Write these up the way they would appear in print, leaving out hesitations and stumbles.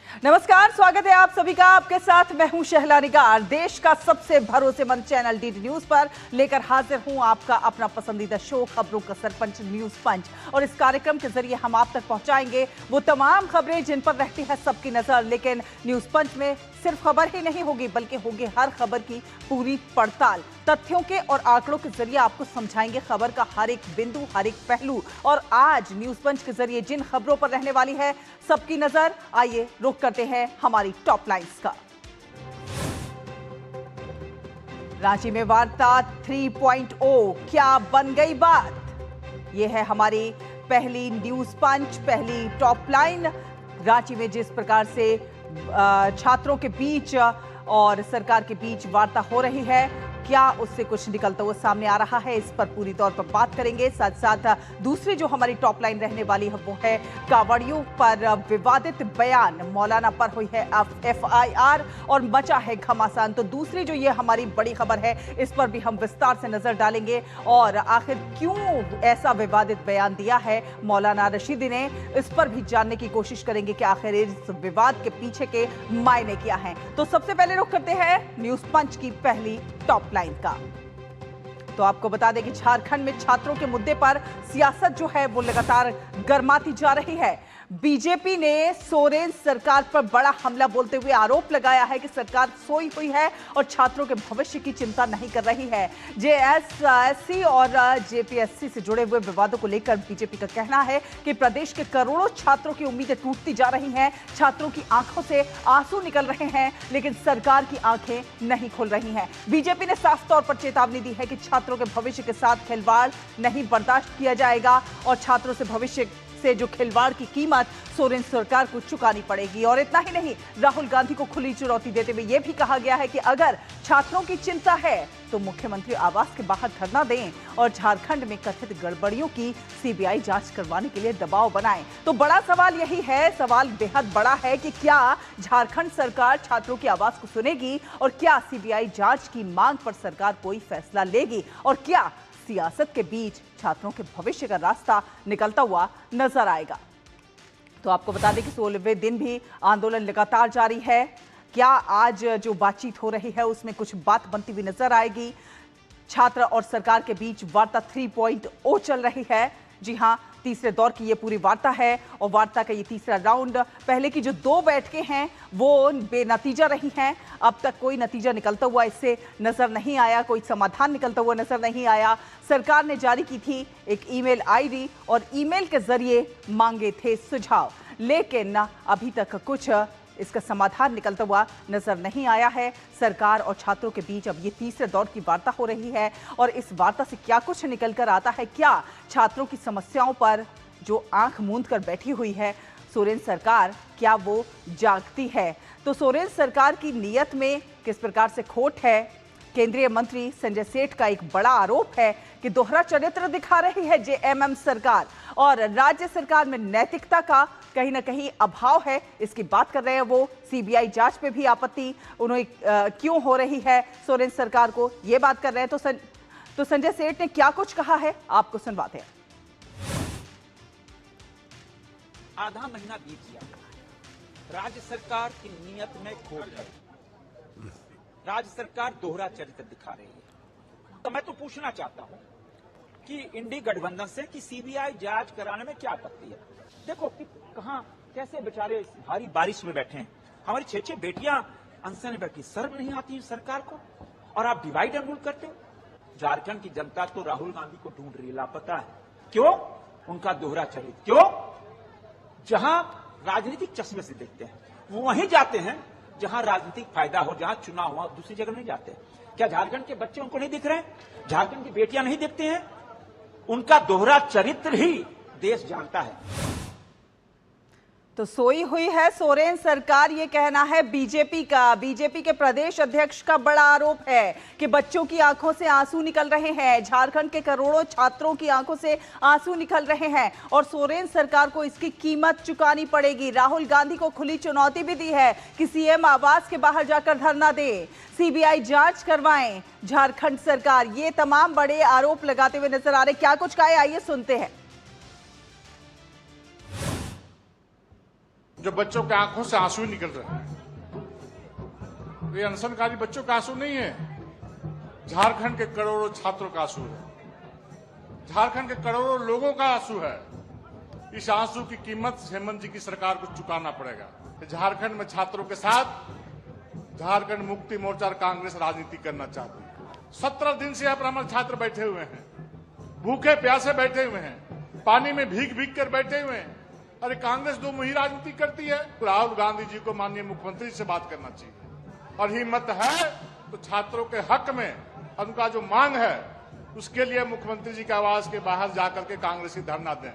नमस्कार, स्वागत है आप सभी का। आपके साथ मैं हूं शहला निगार। देश का सबसे भरोसेमंद चैनल डीडी न्यूज पर लेकर हाजिर हूं आपका अपना पसंदीदा शो खबरों का सरपंच न्यूज पंच। और इस कार्यक्रम के जरिए हम आप तक पहुंचाएंगे वो तमाम खबरें जिन पर रहती है सबकी नजर। लेकिन न्यूज पंच में सिर्फ खबर ही नहीं होगी, बल्कि होगी हर खबर की पूरी पड़ताल। तथ्यों के और आंकड़ों के जरिए आपको समझाएंगे खबर का हर एक बिंदु, हर एक पहलू। और आज न्यूज पंच के जरिए जिन खबरों पर रहने वाली है सबकी नजर, आइए रुक करते हैं हमारी टॉप लाइंस का। रांची में वार्ता 3.0 क्या बन गई बात? यह है हमारी पहली न्यूज पंच, पहली टॉप लाइन। रांची में जिस प्रकार से छात्रों के बीच और सरकार के बीच वार्ता हो रही है, क्या उससे कुछ निकलता हुआ सामने आ रहा है, इस पर पूरी तौर पर बात करेंगे। साथ साथ दूसरी जो हमारी टॉप लाइन रहने वाली है वो है कांवड़ियों पर विवादित बयान, मौलाना पर हुई है FIR और मचा है घमासान। तो दूसरी जो ये हमारी बड़ी खबर है, इस पर भी हम विस्तार से नजर डालेंगे और आखिर क्यों ऐसा विवादित बयान दिया है मौलाना रशीदी ने, इस पर भी जानने की कोशिश करेंगे कि आखिर इस विवाद के पीछे के मायने क्या हैं। तो सबसे पहले रुख करते हैं न्यूज पंच की पहली टॉप लाइन का। तो आपको बता दें कि झारखंड में छात्रों के मुद्दे पर सियासत जो है वो लगातार गर्माती जा रही है। बीजेपी ने सोरेन सरकार पर बड़ा हमला बोलते हुए आरोप लगाया है कि सरकार सोई हुई है और छात्रों के भविष्य की चिंता नहीं कर रही है। JSC और JPSC से जुड़े हुए विवादों को लेकर बीजेपी का कहना है कि प्रदेश के करोड़ों छात्रों की उम्मीदें टूटती जा रही हैं, छात्रों की आंखों से आंसू निकल रहे हैं, लेकिन सरकार की आंखें नहीं खुल रही हैं। बीजेपी ने साफ तौर पर चेतावनी दी है कि छात्रों के भविष्य के साथ खिलवाड़ नहीं बर्दाश्त किया जाएगा और छात्रों से भविष्य से जो खिलवाड़ की कीमत सोरेन सरकार को चुकानी पड़ेगी। और इतना ही नहीं, राहुल गांधी को खुली चुनौती देते हुए यह भी कहा गया है कि अगर छात्रों की चिंता है तो मुख्यमंत्री आवास के बाहर धरना दें और झारखंड में कथित गड़बड़ियों की CBI जांच करवाने के लिए दबाव बनाएं। तो बड़ा सवाल यही है, सवाल बेहद बड़ा है कि क्या झारखंड सरकार छात्रों की आवाज को सुनेगी और क्या CBI जांच की मांग पर सरकार कोई फैसला लेगी और क्या सियासत के बीच छात्रों के भविष्य का रास्ता निकलता हुआ नजर आएगा। तो आपको बता दें कि 16वें दिन भी आंदोलन लगातार जारी है। क्या आज जो बातचीत हो रही है उसमें कुछ बात बनती हुई नजर आएगी? छात्र और सरकार के बीच वार्ता 3.0 चल रही है। जी हां, तीसरे दौर की ये पूरी वार्ता है और वार्ता का ये तीसरा राउंड, पहले की जो 2 बैठकें हैं वो बेनतीजा रही हैं। अब तक कोई नतीजा निकलता हुआ इससे नजर नहीं आया, कोई समाधान निकलता हुआ नजर नहीं आया। सरकार ने जारी की थी एक ईमेल ID और ईमेल के जरिए मांगे थे सुझाव, लेकिन अभी तक कुछ इसका समाधान निकलता हुआ नजर नहीं आया है। सरकार और छात्रों के बीच अब ये तीसरे दौर की वार्ता हो रही है और इस वार्ता से क्या कुछ निकल कर आता है, क्या छात्रों की समस्याओं पर जो आंख मूंद कर बैठी हुई है सोरेन सरकार, क्या वो जागती है? तो सोरेन सरकार की नीयत में किस प्रकार से खोट है? केंद्रीय मंत्री संजय सेठ का एक बड़ा आरोप है कि दोहरा चरित्र दिखा रही है JMM सरकार और राज्य सरकार में नैतिकता का कहीं ना कहीं अभाव है। इसकी बात कर रहे हैं वो। CBI जांच पे भी आपत्ति उन्हें क्यों हो रही है सोरेन सरकार को, ये बात कर रहे हैं। तो संजय सेठ ने क्या कुछ कहा है, आपको सुनवाते हैं। आधा महीना बीत गया, राज्य सरकार की नीयत में खोट है, राज्य सरकार दोहरा चरित्र दिखा रही है। तो मैं तो पूछना चाहता हूं कि इंडी गठबंधन से कि CBI जांच कराने में क्या आपत्ति है? देखो कि कहां कैसे बेचारे भारी बारिश में बैठे हैं, हमारी 6 बेटियां अनशन में बैठी, शर्म नहीं आती सरकार को? और आप डिवाइड एंड रूल करते हो। झारखंड की जनता तो राहुल गांधी को ढूंढ रही है, लापता है। क्यों? उनका दोहरा चरित्र। क्यों? जहां राजनीतिक चश्मे से देखते हैं वो वहीं जाते हैं जहां राजनीतिक फायदा हो, जहां चुनाव हुआ, दूसरी जगह नहीं जाते। क्या झारखंड के बच्चे उनको नहीं दिख रहे हैं? झारखंड की बेटियां नहीं दिखती हैं? उनका दोहरा चरित्र ही देश जानता है। तो सोई हुई है सोरेन सरकार, ये कहना है बीजेपी का। बीजेपी के प्रदेश अध्यक्ष का बड़ा आरोप है कि बच्चों की आंखों से आंसू निकल रहे हैं, झारखंड के करोड़ों छात्रों की आंखों से आंसू निकल रहे हैं और सोरेन सरकार को इसकी कीमत चुकानी पड़ेगी। राहुल गांधी को खुली चुनौती भी दी है कि CM आवास के बाहर जाकर धरना दे, CBI जांच करवाएं झारखंड सरकार। ये तमाम बड़े आरोप लगाते हुए नजर आ रहे। क्या कुछ कहा है, आइए सुनते हैं। जो बच्चों के आंखों से आंसू निकल रहे हैं, ये अनशनकारी बच्चों का आंसू नहीं है, झारखंड के करोड़ों छात्रों का आंसू है, झारखंड के करोड़ों लोगों का आंसू है। इस आंसू की कीमत हेमंत जी की सरकार को चुकाना पड़ेगा। झारखंड में छात्रों के साथ झारखंड मुक्ति मोर्चा और कांग्रेस राजनीति करना चाहती है। 17 दिन से यहाँ पर हमारे छात्र बैठे हुए हैं, भूखे प्यासे बैठे हुए हैं, पानी में भीग भीग कर बैठे हुए हैं। अरे कांग्रेस दो मुही राजनीति करती है। राहुल गांधी जी को माननीय मुख्यमंत्री से बात करना चाहिए, और हिम्मत है तो छात्रों के हक में उनका जो मांग है उसके लिए मुख्यमंत्री जी के आवास के बाहर जाकर के कांग्रेस की धरना दें।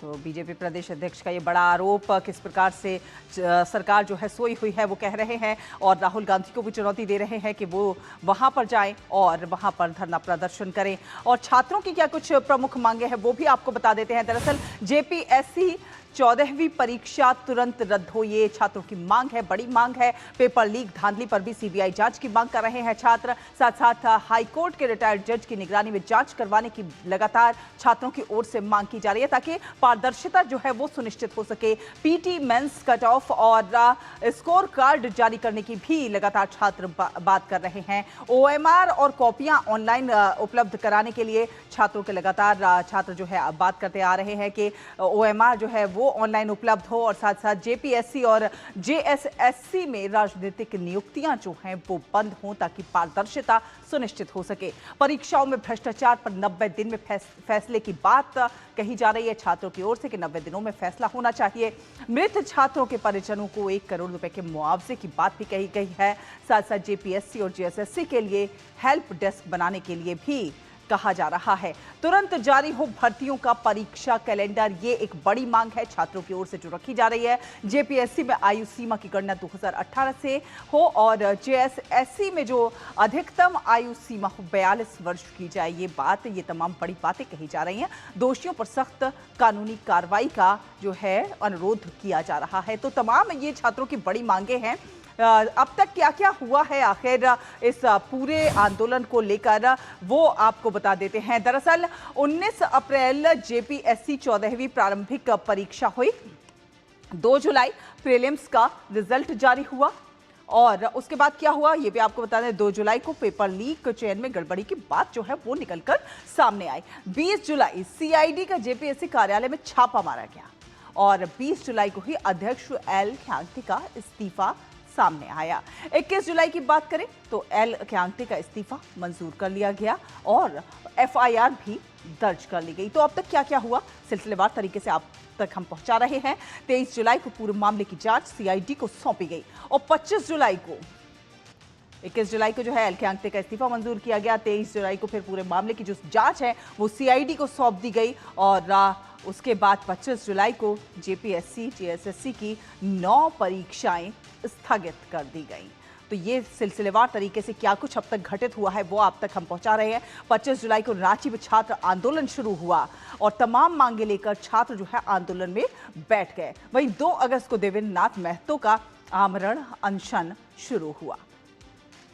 तो बीजेपी प्रदेश अध्यक्ष का ये बड़ा आरोप, किस प्रकार से सरकार जो है सोई हुई है वो कह रहे हैं, और राहुल गांधी को भी चुनौती दे रहे हैं कि वो वहां पर जाएं और वहां पर धरना प्रदर्शन करें। और छात्रों की क्या कुछ प्रमुख मांगे हैं वो भी आपको बता देते हैं। दरअसल जेपीएससी 14वीं परीक्षा तुरंत रद्द हो, ये छात्रों की मांग है, बड़ी मांग है। पेपर लीक धांधली पर भी सीबीआई जांच की मांग कर रहे हैं छात्र। साथ साथ हाईकोर्ट के रिटायर्ड जज की निगरानी में जांच करवाने की लगातार छात्रों की ओर से मांग की जा रही है, ताकि पारदर्शिता जो है वो सुनिश्चित हो सके। पीटी मेंस कट ऑफ और स्कोर कार्ड जारी करने की भी लगातार छात्र बात कर रहे हैं। ओएमआर और कॉपियां ऑनलाइन उपलब्ध कराने के लिए छात्रों के लगातार छात्र जो है बात करते आ रहे हैं कि ओएमआर जो है वो ऑनलाइन उपलब्ध हो, और साथ साथ जेपीएससी और जेएसएससी में राजनीतिक नियुक्तियां जो हैं वो बंद हों, ताकि पारदर्शिता सुनिश्चित हो सके। परीक्षाओं में भ्रष्टाचार पर 90 दिन में फैसले की बात कही जा रही है छात्रों की ओर से कि 90 दिनों में फैसला होना चाहिए। मृत छात्रों के परिजनों को 1 करोड़ रुपए के मुआवजे की बात भी कही गई है। साथ साथ जेपीएससी और जेएसएससी के लिए हेल्प डेस्क बनाने के लिए भी कहा जा रहा है। तुरंत जारी हो भर्तियों का परीक्षा कैलेंडर, ये एक बड़ी मांग है छात्रों की ओर से जो रखी जा रही है। जेपीएससी में आयु सीमा की गणना 2018 से हो, और जेएसएससी में जो अधिकतम आयु सीमा हो 42 वर्ष की जाए। ये तमाम बड़ी बातें कही जा रही हैं। दोषियों पर सख्त कानूनी कार्रवाई का जो है अनुरोध किया जा रहा है। तो तमाम ये छात्रों की बड़ी मांगे हैं। अब तक क्या क्या हुआ है आखिर इस पूरे आंदोलन को लेकर, वो आपको बता देते हैं। दरअसल 19 अप्रैल जेपीएससी 14वीं प्रारंभिक परीक्षा हुई। 2 जुलाई प्रीलिम्स का रिजल्ट जारी हुआ, और उसके बाद क्या हुआ ये भी आपको बता दें। 2 जुलाई को पेपर लीक चयन में गड़बड़ी की बात जो है वो निकलकर सामने आई। 20 जुलाई सीआईडी का जेपीएससी कार्यालय में छापा मारा गया, और 20 जुलाई को ही अध्यक्ष एल ख्यांग्ते का इस्तीफा सामने आया। 21 जुलाई की बात करें तो एल ख्यांग्ते का इस्तीफा मंजूर कर लिया गया, और एफआईआर भी दर्ज कर ली गई। तो अब तक क्या क्या हुआ सिलसिलेवार तरीके से आप तक हम पहुंचा रहे हैं। 23 जुलाई को पूरे मामले की जांच सीआईडी को सौंपी गई, और 21 जुलाई को जो है एल ख्यांग्ते का इस्तीफा मंजूर किया गया। 23 जुलाई को फिर पूरे मामले की जो जांच है वो सीआईडी को सौंप दी गई, और उसके बाद 25 जुलाई को जेपीएससी जेएसएससी की 9 परीक्षाएं स्थगित कर दी गई। तो ये सिलसिलेवार तरीके से क्या कुछ अब तक घटित हुआ है वो आप तक हम पहुंचा रहे हैं। 25 जुलाई को रांची में छात्र आंदोलन शुरू हुआ, और तमाम मांगे लेकर छात्र जो है आंदोलन में बैठ गए। वहीं 2 अगस्त को देवेंद्र नाथ महतो का आमरण अनशन शुरू हुआ।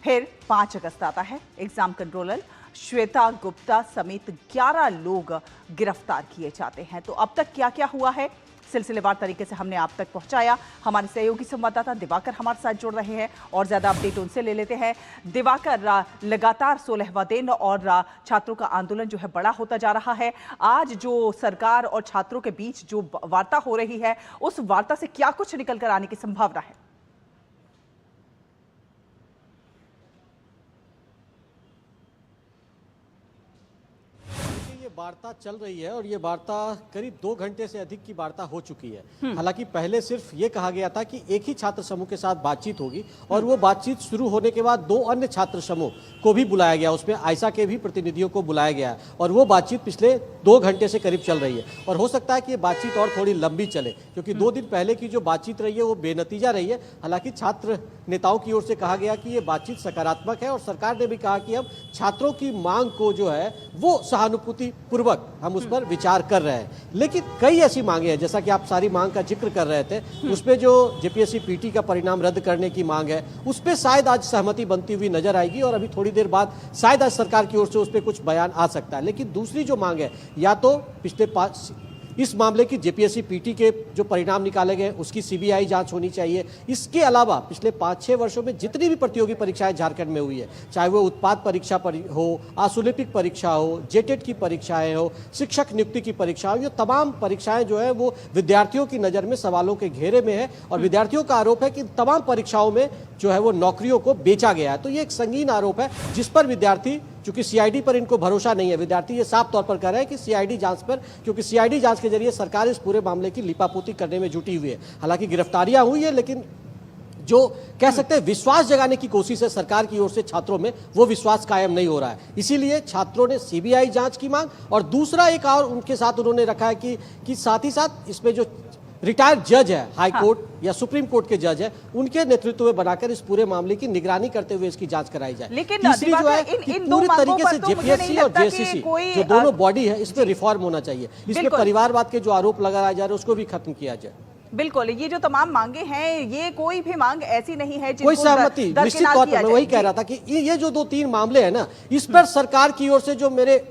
फिर 5 अगस्त आता है। एग्जाम कंट्रोलर श्वेता गुप्ता समेत 11 लोग गिरफ्तार किए जाते हैं। तो अब तक क्या क्या हुआ है सिलसिलेवार तरीके से हमने आप तक पहुंचाया। हमारे सहयोगी संवाददाता दिवाकर हमारे साथ जुड़ रहे हैं, और ज्यादा अपडेट उनसे ले लेते हैं। दिवाकर, लगातार 16वां दिन और छात्रों का आंदोलन जो है बड़ा होता जा रहा है। आज जो सरकार और छात्रों के बीच जो वार्ता हो रही है, उस वार्ता से क्या कुछ निकल कर आने की संभावना है? वार्ता चल रही है, और ये वार्ता करीब 2 घंटे से अधिक की वार्ता हो चुकी है। हालांकि पहले सिर्फ ये कहा गया था कि एक ही छात्र समूह के साथ बातचीत होगी, और वो बातचीत शुरू होने के बाद 2 अन्य छात्र समूह को भी बुलाया गया, उसमें आयशा के भी प्रतिनिधियों को बुलाया गया है, और वो बातचीत पिछले 2 घंटे से करीब चल रही है। और हो सकता है कि ये बातचीत और थोड़ी लंबी चले, क्योंकि 2 दिन पहले की जो बातचीत रही है वो बेनतीजा रही है। हालांकि छात्र नेताओं की ओर से कहा गया कि ये बातचीत सकारात्मक है, और सरकार ने भी कहा कि अब छात्रों की मांग को जो है वो सहानुभूति पूर्वक हम उस पर विचार कर रहे हैं। लेकिन कई ऐसी मांगे हैं, जैसा कि आप सारी मांग का जिक्र कर रहे थे, उसमें जो जेपीएससी पीटी का परिणाम रद्द करने की मांग है, उस पर शायद आज सहमति बनती हुई नजर आएगी, और अभी थोड़ी देर बाद शायद आज सरकार की ओर से उस पर कुछ बयान आ सकता है। लेकिन दूसरी जो मांग है, या तो पिछले इस मामले की जेपीएससी पीटी के जो परिणाम निकाले गए उसकी सीबीआई जांच होनी चाहिए। इसके अलावा पिछले 5-6 वर्षों में जितनी भी प्रतियोगी परीक्षाएं झारखंड में हुई है, चाहे वो उत्पाद परीक्षा हो, आशुलिपिक परीक्षा हो, जेटेट की परीक्षाएं हो, शिक्षक नियुक्ति की परीक्षा हो, ये तमाम परीक्षाएं जो है वो विद्यार्थियों की नजर में सवालों के घेरे में है और विद्यार्थियों का आरोप है कि तमाम परीक्षाओं में जो है वो नौकरियों को बेचा गया है। तो ये एक संगीन आरोप है जिस पर विद्यार्थी, चूंकि सीआईडी पर इनको भरोसा नहीं है, विद्यार्थी ये साफ तौर पर कह रहे हैं कि सीआईडी जांच पर, क्योंकि सीआईडी जांच के जरिए सरकार इस पूरे मामले की लिपापोती करने में जुटी हुई है। हालांकि गिरफ्तारियां हुई है, लेकिन जो कह सकते हैं विश्वास जगाने की कोशिश है सरकार की ओर से छात्रों में, वो विश्वास कायम नहीं हो रहा है। इसीलिए छात्रों ने सीबीआई जांच की मांग, और दूसरा एक और उनके साथ उन्होंने रखा है कि साथ ही साथ इसमें जो रिटायर्ड जज है, हाई कोर्ट या सुप्रीम कोर्ट के जज है, उनके नेतृत्व में बनाकर इस पूरे मामले की निगरानी करते हुए इसकी जांच कराई जाए। लेकिन तीसरी जो है कि पूरी तरीके से जेपीएससी और जेएससीसी जो दोनों बॉडी है, इस पर रिफॉर्म होना चाहिए। इसमें परिवारवाद के जो आरोप लगाए जा रहे हैं उसको भी खत्म किया जाए। बिल्कुल, ये जो तमाम मांगे हैं, ये कोई भी मांग ऐसी नहीं है कोई सहमति निश्चित तौर पर, मैं वही कह रहा था कि ये जो 2-3 मामले हैं ना, इस पर सरकार की ओर से जो मेरे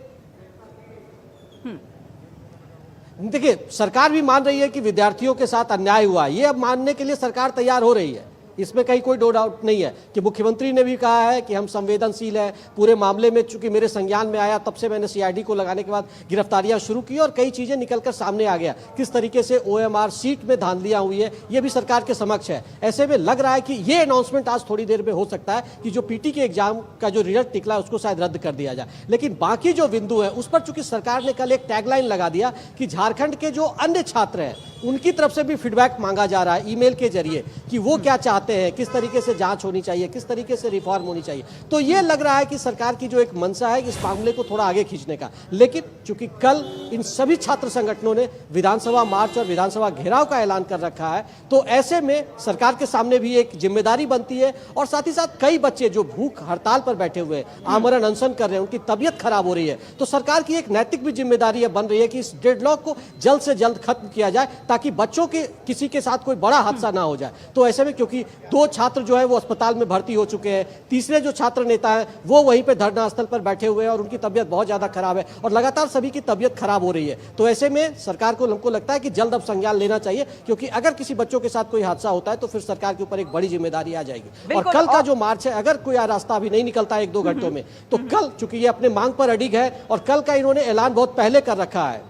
देखिए, सरकार भी मान रही है कि विद्यार्थियों के साथ अन्याय हुआ, ये अब मानने के लिए सरकार तैयार हो रही है, इसमें कहीं कोई दो डाउट नहीं है कि मुख्यमंत्री ने भी कहा है कि हम संवेदनशील हैं पूरे मामले में। चूंकि मेरे संज्ञान में आया तब से मैंने सीआईडी को लगाने के बाद गिरफ्तारियां शुरू की और कई चीजें निकलकर सामने आ गया, किस तरीके से ओएमआर सीट में धांधलियां हुई है, ये भी सरकार के समक्ष है। ऐसे में लग रहा है कि ये अनाउंसमेंट आज थोड़ी देर में हो सकता है कि जो पीटी के एग्जाम का जो रिजल्ट निकला उसको शायद रद्द कर दिया जाए। लेकिन बाकी जो बिंदु है उस पर चूंकि सरकार ने कल एक टैगलाइन लगा दिया कि झारखंड के जो अन्य छात्र हैं उनकी तरफ से भी फीडबैक मांगा जा रहा है ईमेल के जरिए कि वो क्या चाहते हैं, किस तरीके से जांच होनी चाहिए, किस तरीके से रिफॉर्म होनी चाहिए। तो ये लग रहा है कि सरकार की जो एक मंशा है इस मामले को थोड़ा आगे खींचने का। लेकिन चूंकि कल इन सभी छात्र संगठनों ने विधानसभा मार्च और विधानसभा घेराव का ऐलान कर रखा है, तो ऐसे में सरकार के सामने भी एक जिम्मेदारी बनती है। और साथ ही साथ कई बच्चे जो भूख हड़ताल पर बैठे हुए हैं, आमरण अनशन कर रहे हैं, उनकी तबियत खराब हो रही है, तो सरकार की एक नैतिक भी जिम्मेदारी बन रही है कि इस डेडलॉक को जल्द से जल्द खत्म किया जाए ताकि बच्चों के किसी के साथ कोई बड़ा हादसा ना हो जाए। तो ऐसे में क्योंकि 2 छात्र जो है वो अस्पताल में भर्ती हो चुके हैं, तीसरे जो छात्र नेता हैं वो वहीं पे धरना स्थल पर बैठे हुए हैं और उनकी तबियत बहुत ज्यादा खराब है और लगातार सभी की तबियत खराब हो रही है। तो ऐसे में सरकार को हमको लगता है कि जल्द अब संज्ञान लेना चाहिए, क्योंकि अगर किसी बच्चों के साथ कोई हादसा होता है तो फिर सरकार के ऊपर एक बड़ी जिम्मेदारी आ जाएगी। और कल का जो मार्च है, अगर कोई रास्ता अभी नहीं निकलता है 1-2 घंटों में, तो कल चूंकि ये अपने मांग पर अडिग है और कल का इन्होंने ऐलान बहुत पहले कर रखा है।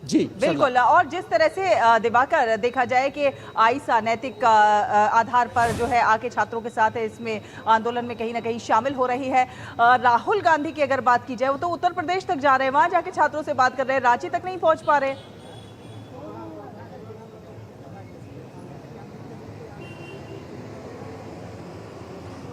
जी बिल्कुल, और जिस तरह से दिवाकर देखा जाए कि आईसा नैतिक आधार पर जो है आके छात्रों के साथ इसमें आंदोलन में कहीं ना कहीं शामिल हो रही है। राहुल गांधी की अगर बात की जाए, वो तो उत्तर प्रदेश तक जा रहे हैं, वहां जाके छात्रों से बात कर रहे हैं, रांची तक नहीं पहुंच पा रहे।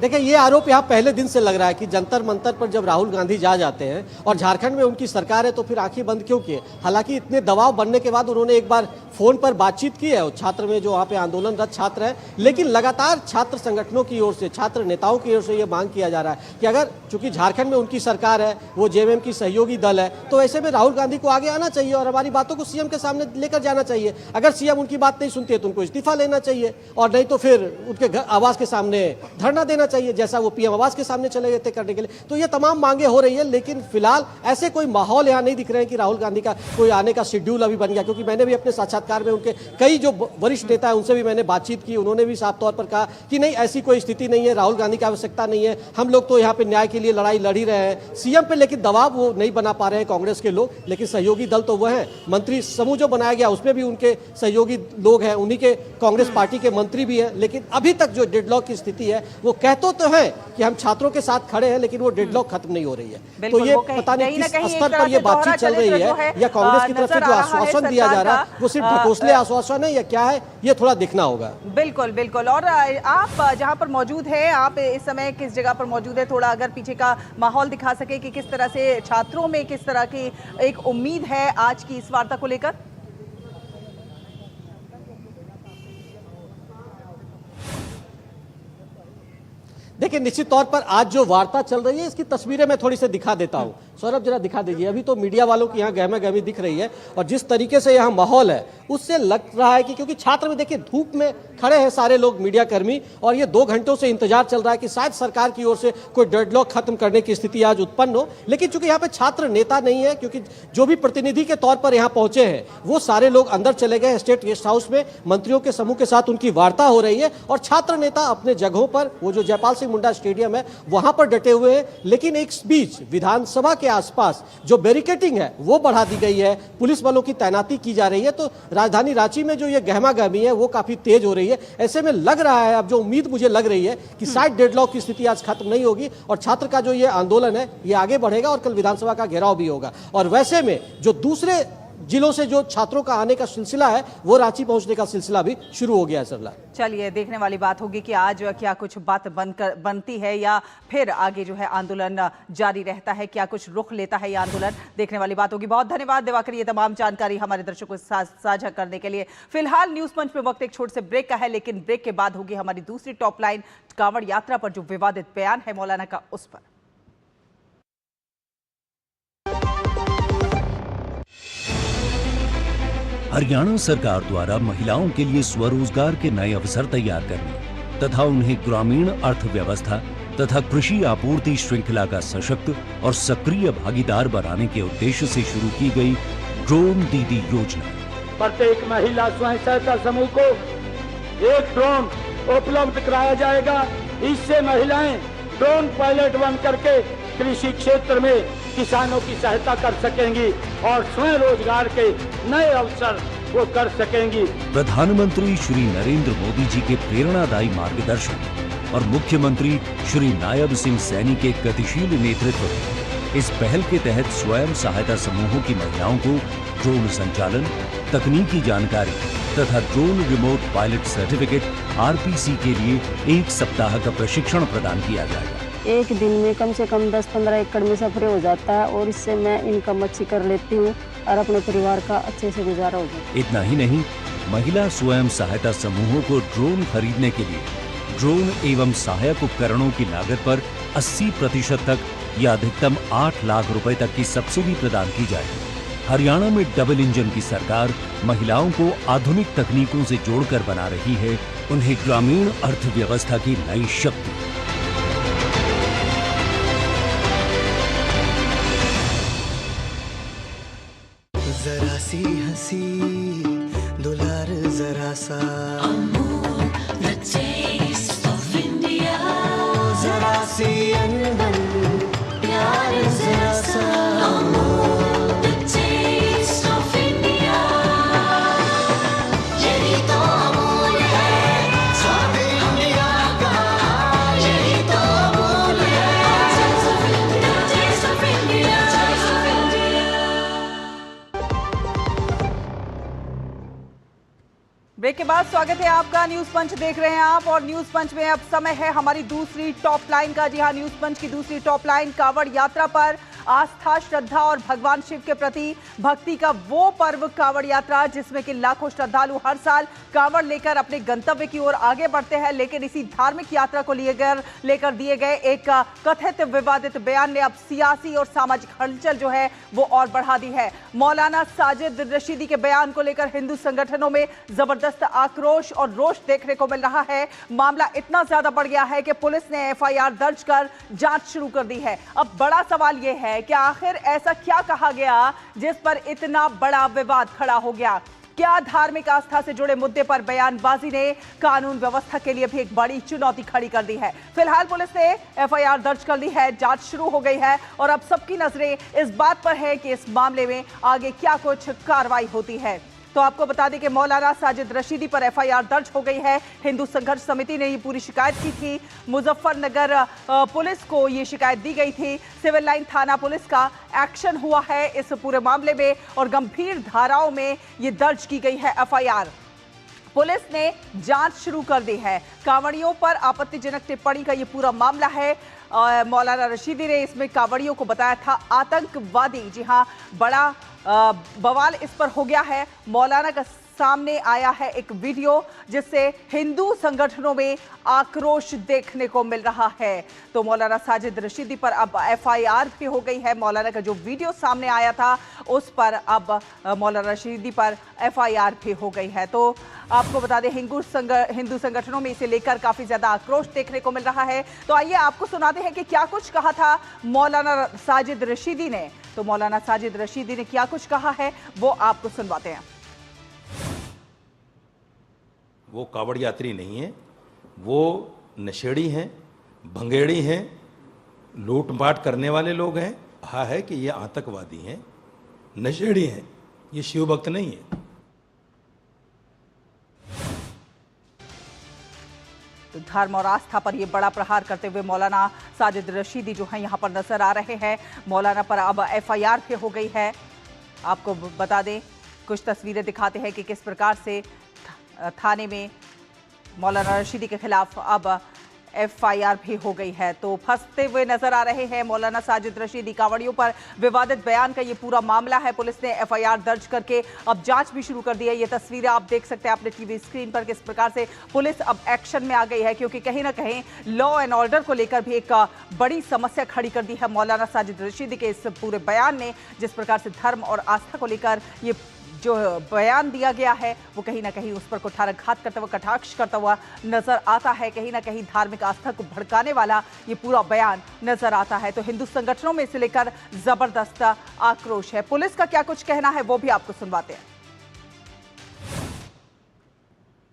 देखिए, ये आरोप यहाँ पहले दिन से लग रहा है कि जंतर मंतर पर जब राहुल गांधी जाते हैं और झारखंड में उनकी सरकार है तो फिर आंखें बंद क्यों किए। हालांकि इतने दबाव बनने के बाद उन्होंने एक बार फोन पर बातचीत की है छात्र में जो वहाँ पे आंदोलनरत छात्र हैं, लेकिन लगातार छात्र संगठनों की ओर से, छात्र नेताओं की ओर से ये मांग किया जा रहा है कि अगर चूंकि झारखंड में उनकी सरकार है, वो जेएमएम की सहयोगी दल है, तो ऐसे में राहुल गांधी को आगे आना चाहिए और हमारी बातों को सीएम के सामने लेकर जाना चाहिए। अगर सीएम उनकी बात नहीं सुनती है तो उनको इस्तीफा लेना चाहिए और नहीं तो फिर उनके आवास के सामने धरना देना चाहिए, जैसा वो पीएम आवास के सामने चले गए थे करने के लिए। तो ये तमाम मांगे हो रही है, लेकिन फिलहाल ऐसे कोई माहौल यहाँ नहीं दिख रहे हैं कि राहुल गांधी का कोई आने का शेड्यूल अभी बन गया। क्योंकि मैंने भी अपने साक्षात्कार में उनके कई जो वरिष्ठ नेता है उनसे भी मैंने बातचीत की, उन्होंने भी साफ तौर पर कहा कि नहीं, ऐसी कोई स्थिति नहीं है, राहुल गांधी की आवश्यकता नहीं है, हम लोग तो यहाँ पे न्याय के लिए लड़ाई लड़ ही रहे हैं। सीएम पे लेकिन दबाव वो नहीं बना पा रहे हैं कांग्रेस के लोग, लेकिन सहयोगी दल तो वह है, मंत्री समूह जो बनाया गया उसमें भी उनके सहयोगी लोग हैं, उन्हीं के कांग्रेस पार्टी के मंत्री भी हैं। लेकिन अभी तक जो डेडलॉक की स्थिति है वो कहते तो है कि हम छात्रों के साथ खड़े हैं, लेकिन वो डेडलॉक खत्म नहीं हो रही है। तो ये पता नहीं किस स्तर पर ये बातचीत चल रही है, या कांग्रेस की तरफ से जो आश्वासन दिया जा रहा है वो सिर्फ ढकोसले आश्वासन है या क्या है, ये थोड़ा देखना होगा। बिल्कुल बिल्कुल। और आप जहां पर मौजूद हैं, आप इस समय किस जगह पर मौजूद है, थोड़ा अगर पीछे का माहौल दिखा सके कि किस तरह से छात्रों में किस तरह की एक उम्मीद है आज की इस वार्ता को लेकर। देखिए, निश्चित तौर पर आज जो वार्ता चल रही है इसकी तस्वीरें मैं थोड़ी सी दिखा देता हूं सौरभ जरा दिखा दीजिए, अभी तो मीडिया वालों की यहाँ गहमा गहमी दिख रही है और जिस तरीके से यहाँ माहौल है उससे लग रहा है कि क्योंकि छात्र में देखिए धूप में खड़े हैं सारे लोग मीडिया कर्मी और ये 2 घंटों से इंतजार चल रहा है कि शायद सरकार की ओर से कोई डेडलॉक खत्म करने की स्थिति आज उत्पन्न हो, लेकिन चूंकि यहाँ पे छात्र नेता नहीं है, क्योंकि जो भी प्रतिनिधि के तौर पर यहाँ पहुंचे हैं वो सारे लोग अंदर चले गए स्टेट गेस्ट हाउस में, मंत्रियों के समूह के साथ उनकी वार्ता हो रही है और छात्र नेता अपने जगहों पर, वो जो जयपाल सिंह मुंडा स्टेडियम है वहां पर डटे हुए हैं। लेकिन एक बीच विधानसभा के आसपास जो बैरिकेडिंग है वो बढ़ा दी गई है, पुलिस बलों की तैनाती की जा रही है, तो राजधानी रांची में जो ये गहमा गहमी है वो काफी तेज हो रही है। ऐसे में लग रहा है, अब जो उम्मीद मुझे लग रही है कि शायद डेडलॉक की स्थिति आज खत्म नहीं होगी और छात्र का जो ये आंदोलन है ये आगे बढ़ेगा और कल विधानसभा का घेराव भी होगा। और वैसे में जो दूसरे जिलों से जो छात्रों का आने का सिलसिला है वो रांची पहुंचने का सिलसिला भी शुरू हो गया है। सरला, चलिए देखने वाली बात होगी कि आज क्या कुछ बात बनती है या फिर आगे जो है आंदोलन जारी रहता है, क्या कुछ रुख लेता है ये आंदोलन, देखने वाली बात होगी। बहुत धन्यवाद दिवाकर, ये तमाम जानकारी हमारे दर्शकों के साथ साझा करने के लिए। फिलहाल न्यूज पंच में वक्त एक छोटे से ब्रेक का है, लेकिन ब्रेक के बाद होगी हमारी दूसरी टॉप लाइन कांवड़ यात्रा पर जो विवादित बयान है मौलाना का, उस पर। हरियाणा सरकार द्वारा महिलाओं के लिए स्वरोजगार के नए अवसर तैयार करने तथा उन्हें ग्रामीण अर्थव्यवस्था तथा कृषि आपूर्ति श्रृंखला का सशक्त और सक्रिय भागीदार बनाने के उद्देश्य से शुरू की गई ड्रोन दीदी योजना। प्रत्येक महिला स्वयं सहायता समूह को एक ड्रोन उपलब्ध कराया जाएगा। इससे महिलाएं ड्रोन पायलट बन करके कृषि क्षेत्र में किसानों की सहायता कर सकेंगी और स्वयं रोजगार के नए अवसर वो कर सकेंगी। प्रधानमंत्री श्री नरेंद्र मोदी जी के प्रेरणादायी मार्गदर्शन और मुख्यमंत्री श्री नायब सिंह सैनी के गतिशील नेतृत्व में इस पहल के तहत स्वयं सहायता समूहों की महिलाओं को ड्रोन संचालन, तकनीकी जानकारी तथा drone remote pilot certificate (RPC) के लिए 1 सप्ताह का प्रशिक्षण प्रदान किया जाएगा। एक दिन में कम से कम 10-15 एकड़ में सफरे हो जाता है और इससे मैं इनकम अच्छी कर लेती हूँ और अपने परिवार का अच्छे से गुजारा हो जाता है। इतना ही नहीं, महिला स्वयं सहायता समूहों को ड्रोन खरीदने के लिए ड्रोन एवं सहायक उपकरणों की लागत पर 80% तक या अधिकतम 8 लाख रुपए तक की सब्सिडी प्रदान की जाएगी। हरियाणा में डबल इंजन की सरकार महिलाओं को आधुनिक तकनीकों से जोड़कर बना रही है उन्हें ग्रामीण अर्थव्यवस्था की नई शक्ति। जरा सी हंसी दुलार जरा सा जरा सी अनबन प्यार जरा सा ब्रेक के बाद स्वागत है आपका। न्यूज पंच देख रहे हैं आप और न्यूज पंच में अब समय है हमारी दूसरी टॉप लाइन का। जी हां, न्यूज पंच की दूसरी टॉप लाइन कांवड़ यात्रा पर। आस्था, श्रद्धा और भगवान शिव के प्रति भक्ति का वो पर्व कांवड़ यात्रा, जिसमें कि लाखों श्रद्धालु हर साल कांवड़ लेकर अपने गंतव्य की ओर आगे बढ़ते हैं। लेकिन इसी धार्मिक यात्रा को लेकर दिए गए एक कथित विवादित बयान ने अब सियासी और सामाजिक हलचल जो है वो और बढ़ा दी है। मौलाना साजिद रशीदी के बयान को लेकर हिंदू संगठनों में जबरदस्त आक्रोश और रोष देखने को मिल रहा है। मामला इतना ज्यादा बढ़ गया है कि पुलिस ने FIR दर्ज कर जांच शुरू कर दी है। अब बड़ा सवाल यह है कि आखिर ऐसा क्या कहा गया जिस पर इतना बड़ा विवाद खड़ा हो गया। क्या धार्मिक आस्था से जुड़े मुद्दे पर बयानबाजी ने कानून व्यवस्था के लिए भी एक बड़ी चुनौती खड़ी कर दी है। फिलहाल पुलिस ने FIR दर्ज कर ली है, जांच शुरू हो गई है और अब सबकी नजरें इस बात पर है कि इस मामले में आगे क्या कुछ कार्रवाई होती है। तो आपको बता दें कि मौलाना साजिद रशीदी पर FIR दर्ज हो गई है। हिंदू संघर्ष समिति ने ये पूरी शिकायत की थी। मुजफ्फरनगर पुलिस को ये शिकायत दी गई थी। सिविल लाइन थाना पुलिस का एक्शन हुआ है इस पूरे मामले में और गंभीर धाराओं में ये दर्ज की गई है FIR। पुलिस ने जांच शुरू कर दी है। कांवड़ियों पर आपत्तिजनक टिप्पणी का ये पूरा मामला है। मौलाना रशीदी ने इसमें कांवड़ियों को बताया था आतंकवादी। जी हां, बड़ा बवाल इस पर हो गया है। मौलाना का सामने आया है एक वीडियो जिससे हिंदू संगठनों में आक्रोश देखने को मिल रहा है। तो मौलाना साजिद रशीदी पर अब एफआईआर भी हो गई है। मौलाना का जो वीडियो सामने आया था उस पर अब मौलाना रशीदी पर एफआईआर भी हो गई है। तो आपको बता दें हिंदू संगठनों में इसे लेकर काफी ज्यादा आक्रोश देखने को मिल रहा है। तो आइए आपको सुनाते हैं कि क्या कुछ कहा था मौलाना साजिद रशीदी ने। तो मौलाना साजिद रशीदी ने क्या कुछ कहा है वो आपको सुनवाते हैं। वो कावड़ यात्री नहीं है, वो नशेड़ी हैं, भंगेड़ी हैं, लूटपाट करने वाले लोग हैं। कहा है कि ये आतंकवादी हैं, नशेड़ी हैं, ये शिव भक्त नहीं है। तो धर्म और आस्था पर ये बड़ा प्रहार करते हुए मौलाना साजिद रशीदी जो है यहाँ पर नजर आ रहे हैं। मौलाना पर अब एफआईआर भी हो गई है। आपको बता दें, कुछ तस्वीरें दिखाते हैं कि किस प्रकार से थाने में मौलाना रशीदी के खिलाफ अब एफआईआर भी हो गई है। तो फंसते हुए नजर आ रहे हैं मौलाना साजिद रशीदी। कावड़ियों पर विवादित बयान का ये पूरा मामला है। पुलिस ने एफआईआर दर्ज करके अब जांच भी शुरू कर दी है। ये तस्वीरें आप देख सकते हैं अपने टीवी स्क्रीन पर किस प्रकार से पुलिस अब एक्शन में आ गई है, क्योंकि कहीं ना कहीं लॉ एंड ऑर्डर को लेकर भी एक बड़ी समस्या खड़ी कर दी है मौलाना साजिद रशीदी के इस पूरे बयान ने। जिस प्रकार से धर्म और आस्था को लेकर ये जो बयान दिया गया है वो कहीं ना कहीं उस पर कुठाराघात करता हुआ, कटाक्ष करता हुआ नजर आता है। कहीं ना कहीं धार्मिक आस्था को भड़काने वाला ये पूरा बयान नजर आता है। तो हिंदू संगठनों में इसे लेकर जबरदस्त आक्रोश है। पुलिस का क्या कुछ कहना है वो भी आपको सुनवाते हैं।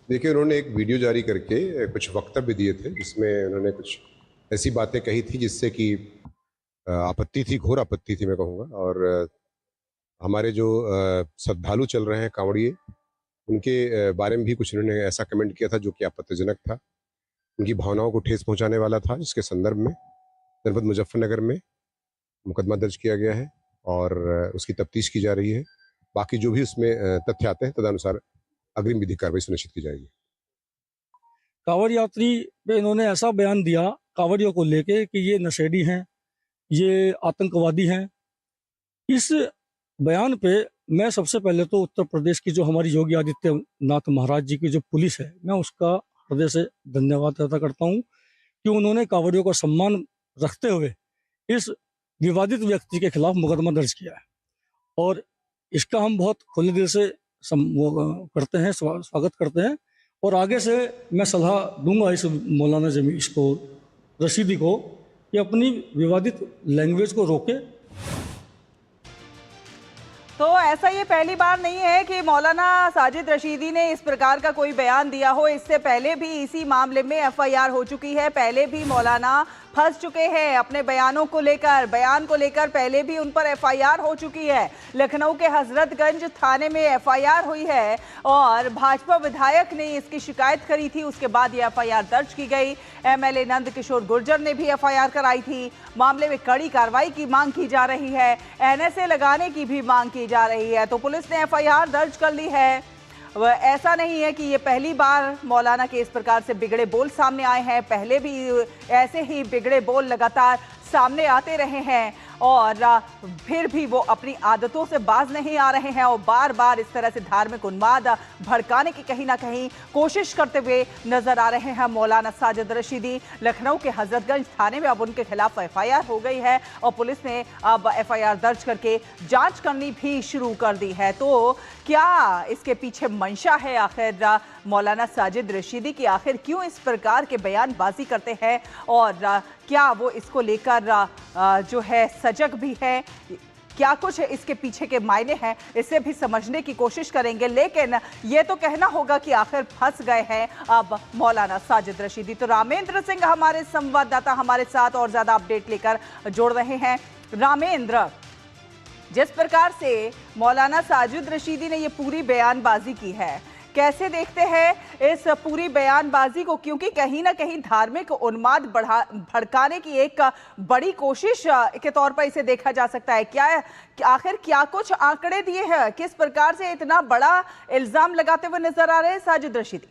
देखिए, उन्होंने एक वीडियो जारी करके कुछ वक्तव्य दिए थे जिसमें उन्होंने कुछ ऐसी बातें कही थी जिससे कि आपत्ति थी, घोर आपत्ति थी मैं कहूँगा। और हमारे जो श्रद्धालु चल रहे हैं कांवड़िए, उनके बारे में भी कुछ उन्होंने ऐसा कमेंट किया था जो कि आपत्तिजनक था, उनकी भावनाओं को ठेस पहुंचाने वाला था, जिसके संदर्भ में जनपद मुजफ्फरनगर में मुकदमा दर्ज किया गया है और उसकी तफ्तीश की जा रही है। बाकी जो भी उसमें तथ्य आते हैं तदनुसार अग्रिम विधिक कार्रवाई सुनिश्चित की जाएगी। कांवड़ यात्री पे इन्होंने ऐसा बयान दिया कांवड़ियों को लेके कि ये नशेड़ी हैं, ये आतंकवादी हैं। इस बयान पे मैं सबसे पहले तो उत्तर प्रदेश की जो हमारी योगी आदित्यनाथ महाराज जी की जो पुलिस है, मैं उसका हृदय से धन्यवाद अदा करता हूँ कि उन्होंने कांवड़ियों का सम्मान रखते हुए इस विवादित व्यक्ति के खिलाफ मुकदमा दर्ज किया है। और इसका हम बहुत खुले दिल से करते हैं, स्वागत करते हैं। और आगे से मैं सलाह दूंगा इस मौलाना इसको रशीदी को कि अपनी विवादित लैंग्वेज को रोके। तो ऐसा ये पहली बार नहीं है कि मौलाना साजिद रशीदी ने इस प्रकार का कोई बयान दिया हो। इससे पहले भी इसी मामले में एफआईआर हो चुकी है। पहले भी मौलाना फंस चुके हैं अपने बयान को लेकर पहले भी उन पर एफआईआर हो चुकी है। लखनऊ के हजरतगंज थाने में एफआईआर हुई है और भाजपा विधायक ने इसकी शिकायत करी थी। उसके बाद ये एफआईआर दर्ज की गई। एमएलए नंद किशोर गुर्जर ने भी एफआईआर कराई थी। मामले में कड़ी कार्रवाई की मांग की जा रही है, एनएसए लगाने की भी मांग की जा रही है। तो पुलिस ने एफआईआर दर्ज कर ली है। ऐसा नहीं है कि ये पहली बार मौलाना के इस प्रकार से बिगड़े बोल सामने आए हैं। पहले भी ऐसे ही बिगड़े बोल लगातार सामने आते रहे हैं और फिर भी वो अपनी आदतों से बाज नहीं आ रहे हैं और बार बार इस तरह से धार्मिक उन्माद भड़काने की कहीं ना कहीं कोशिश करते हुए नजर आ रहे हैं मौलाना साजिद रशीदी। लखनऊ के हजरतगंज थाने में अब उनके खिलाफ एफआईआर हो गई है और पुलिस ने अब एफआईआर दर्ज करके जांच करनी भी शुरू कर दी है। तो क्या इसके पीछे मंशा है आखिर मौलाना साजिद रशीदी की? आखिर क्यों इस प्रकार के बयानबाजी करते हैं और क्या वो इसको लेकर जो है सजग भी है? क्या कुछ इसके पीछे के मायने हैं, इसे भी समझने की कोशिश करेंगे। लेकिन ये तो कहना होगा कि आखिर फंस गए हैं अब मौलाना साजिद रशीदी। तो रामेंद्र सिंह हमारे संवाददाता हमारे साथ और ज्यादा अपडेट लेकर जोड़ रहे हैं। रामेंद्र, जिस प्रकार से मौलाना साजिद रशीदी ने ये पूरी बयानबाजी की है, कैसे देखते हैं इस पूरी बयानबाजी को? क्योंकि कहीं ना कहीं धार्मिक उन्माद भड़काने की एक बड़ी कोशिश के तौर पर इसे देखा जा सकता है। क्या आखिर क्या कुछ आंकड़े दिए हैं, किस प्रकार से इतना बड़ा इल्जाम लगाते हुए नजर आ रहे हैं साजिद रशीदी?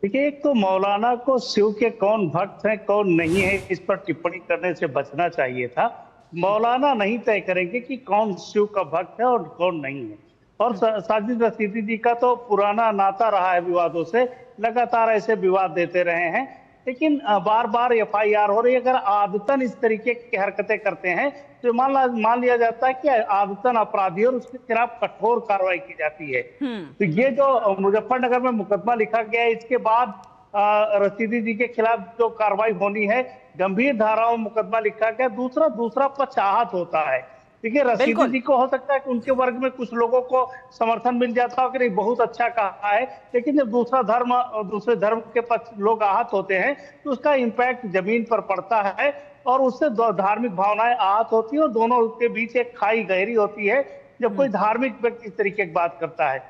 देखिए, एक तो मौलाना को शिव के कौन भक्त हैं कौन नहीं है इस पर टिप्पणी करने से बचना चाहिए था। मौलाना नहीं तय करेंगे कि कौन शिव का भक्त है और कौन नहीं है। और साजिद रशीदी जी का तो पुराना नाता रहा है विवादों से, लगातार ऐसे विवाद देते रहे हैं, लेकिन बार बार FIR हो रही है। अगर आदतन इस तरीके की हरकतें करते हैं तो मान लिया जाता है कि आदतन अपराधी और उसके खिलाफ कठोर कार्रवाई की जाती है। तो ये जो मुजफ्फरनगर में मुकदमा लिखा गया है, इसके बाद रशीदी जी के खिलाफ जो कार्रवाई होनी है, गंभीर धाराओं में मुकदमा लिखा गया, दूसरा पक्ष आहत होता है। देखिए रशीदी जी को हो सकता है कि उनके वर्ग में कुछ लोगों को समर्थन मिल जाता हो कि नहीं बहुत अच्छा कहा है, लेकिन जब दूसरे धर्म के पक्ष लोग आहत होते हैं तो उसका इम्पैक्ट जमीन पर पड़ता है और उससे धार्मिक भावनाएं आहत होती है और दोनों के बीच एक खाई गहरी होती है जब कोई धार्मिक व्यक्ति इस तरीके की बात करता है।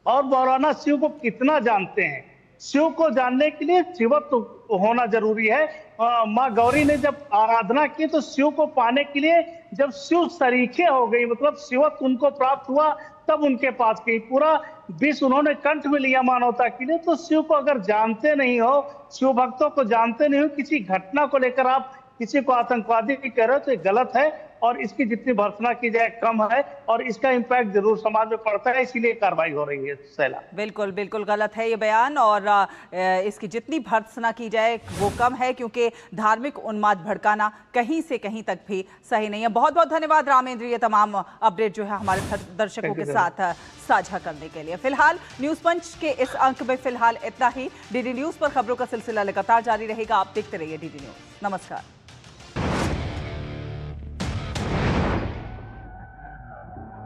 और मौलाना शिव को कितना जानते हैं, शिव को जानने के लिए शिवत्व होना जरूरी है। माँ गौरी ने जब आराधना की तो शिव को पाने के लिए जब शिव सरीखे हो गई, मतलब शिवत्व उनको प्राप्त हुआ, तब उनके पास गई, पूरा विश्व उन्होंने कंठ में लिया मानवता के लिए। तो शिव को अगर जानते नहीं हो, शिव भक्तों को जानते नहीं हो, किसी घटना को लेकर आप किसी को आतंकवादी कह रहे हो तो ये गलत है और इसकी जितनी भर्त्सना की जाए कम है और इसका इम्पैक्ट जरूर समाज में पड़ता है, इसीलिए कार्रवाई हो रही है। सैला बिल्कुल बिल्कुल गलत है ये बयान और इसकी जितनी भर्त्सना की जाए वो कम है, क्योंकि धार्मिक उन्माद भड़काना कहीं से कहीं तक भी सही नहीं है। बहुत बहुत धन्यवाद रामेंद्र, ये तमाम अपडेट जो है हमारे दर्शकों के साथ साझा करने के लिए। फिलहाल न्यूज पंच के इस अंक में फिलहाल इतना ही। DD न्यूज पर खबरों का सिलसिला लगातार जारी रहेगा, आप देखते रहिए DD न्यूज। नमस्कार।